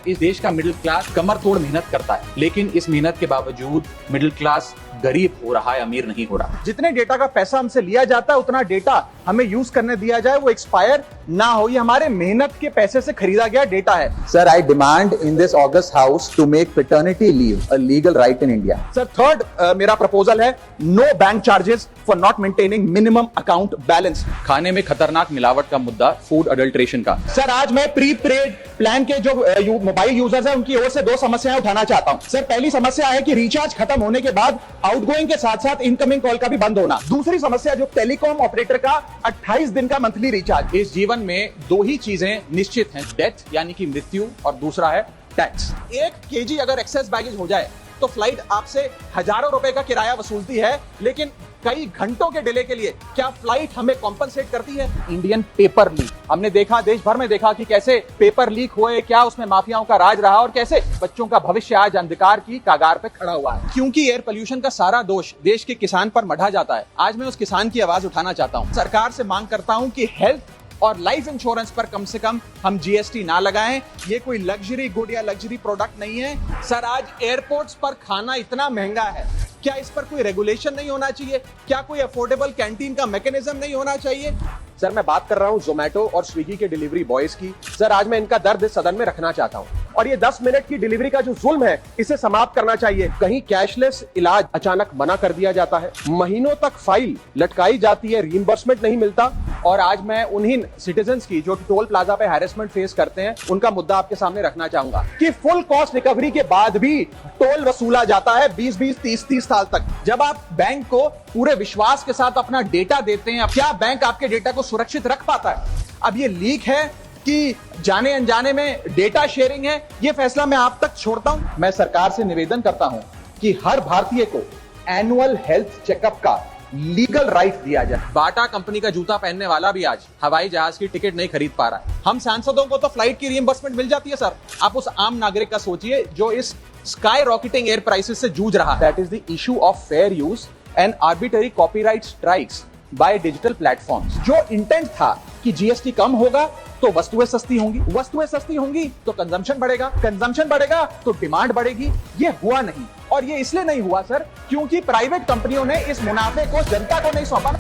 इस देश का मिडिल क्लास कमर तोड़ मेहनत करता है, लेकिन इस मेहनत के बावजूद मिडिल क्लास गरीब हो रहा है, अमीर नहीं हो रहा। जितने डेटा का पैसा हमसे लिया जाता है उतना डेटा हमें यूज करने दिया जाए, वो एक्सपायर ना हो। ये हमारे मेहनत के पैसे से खरीदा गया डेटा है। Sir, I demand in this August House to make paternity leave a legal right in India. Sir third मेरा प्रपोजल है no bank charges for not maintaining minimum account balance. खाने में खतरनाक मिलावट का मुद्दा, फूड अडल्ट्रेशन का। सर आज मैं प्री पेड प्लान के जो मोबाइल यूजर्स हैं उनकी ओर से दो समस्याएं उठाना चाहता हूं। सर पहली समस्या है कि रिचार्ज खत्म होने के बाद आउटगोइंग के साथ साथ इनकमिंग कॉल का भी बंद होना। दूसरी समस्या जो टेलीकॉम ऑपरेटर का 28 दिन का मंथली रिचार्ज। इस जीवन में दो ही चीजें निश्चित हैं, डेथ यानी कि मृत्यु, और दूसरा है टैक्स। 1 केजी अगर एक्सेस बैगेज हो जाए तो फ्लाइट आपसे हजारों रुपए का किराया वसूलती है, लेकिन कई घंटों के डिले के लिए क्या फ्लाइट हमें कॉम्पनसेट करती है? इंडियन पेपर लीक, हमने देखा, देश भर में देखा कि कैसे पेपर लीक हुए, क्या उसमें माफियाओं का राज रहा और कैसे बच्चों का भविष्य आज अंधकार की कगार पे खड़ा हुआ है। क्योंकि एयर पोल्यूशन का सारा दोष देश के किसान पर मढ़ा जाता है। आज मैं उस किसान की आवाज उठाना चाहता हूँ। सरकार से मांग करता हूँ कि हेल्थ और लाइफ इंश्योरेंस पर कम से कम हम जीएसटी ना लगाएं। ये कोई लग्जरी गुड या लग्जरी प्रोडक्ट नहीं है। सर आज एयरपोर्ट्स पर खाना इतना महंगा है, क्या इस पर कोई रेगुलेशन नहीं होना चाहिए? क्या कोई अफोर्डेबल कैंटीन का मैकेनिज्म नहीं होना चाहिए? सर मैं बात कर रहा हूँ जोमेटो और स्विगी के डिलीवरी बॉयज की। सर आज मैं इनका दर्द इस सदन में रखना चाहता हूँ, और ये 10 मिनट की डिलीवरी का जो जुल्म है इसे समाप्त करना चाहिए। कहीं कैशलेस इलाज अचानक मना कर दिया जाता है, महीनों तक फाइल लटकाई जाती है, रीइंबर्समेंट नहीं मिलता। और आज मैं उन्हीं सिटीजन्स की जो टोल प्लाजा पे हैरेसमेंट फेस करते हैं, उनका मुद्दा आपके सामने रखना चाहूंगा कि फुल कॉस्ट रिकवरी के बाद भी टोल वसूला जाता है 20-20, 30-30 साल तक। जब आप बैंक को पूरे विश्वास के साथ अपना डेटा देते हैं, क्या बैंक आपके डेटा को सुरक्षित रख पाता है? अब ये लीक है कि जाने अनजाने में डेटा शेयरिंग है, ये फैसला मैं आप तक छोड़ता हूं। मैं सरकार से निवेदन करता हूं कि हर भारतीय को एनुअल हेल्थ चेकअप का लीगल राइट दिया जाए। बाटा कंपनी का जूता पहनने वाला भी आज हवाई जहाज की टिकट नहीं खरीद पा रहा है। हम सांसदों को तो फ्लाइट की रीइंबर्समेंट मिल जाती है सर, आप उस आम नागरिक का सोचिए जो इस स्काई रॉकेटिंग एयर प्राइसेस से जूझ रहा है। That is the issue of fair use and arbitrary copyright strikes by digital platforms. जो इंटेंट था कि जीएसटी कम होगा तो वस्तुएं सस्ती होंगी, वस्तुएं सस्ती होंगी तो कंजम्पशन बढ़ेगा, कंजम्पशन बढ़ेगा तो डिमांड बढ़ेगी। ये हुआ नहीं, और ये इसलिए नहीं हुआ सर क्योंकि प्राइवेट कंपनियों ने इस मुनाफे को जनता को नहीं सौंपा।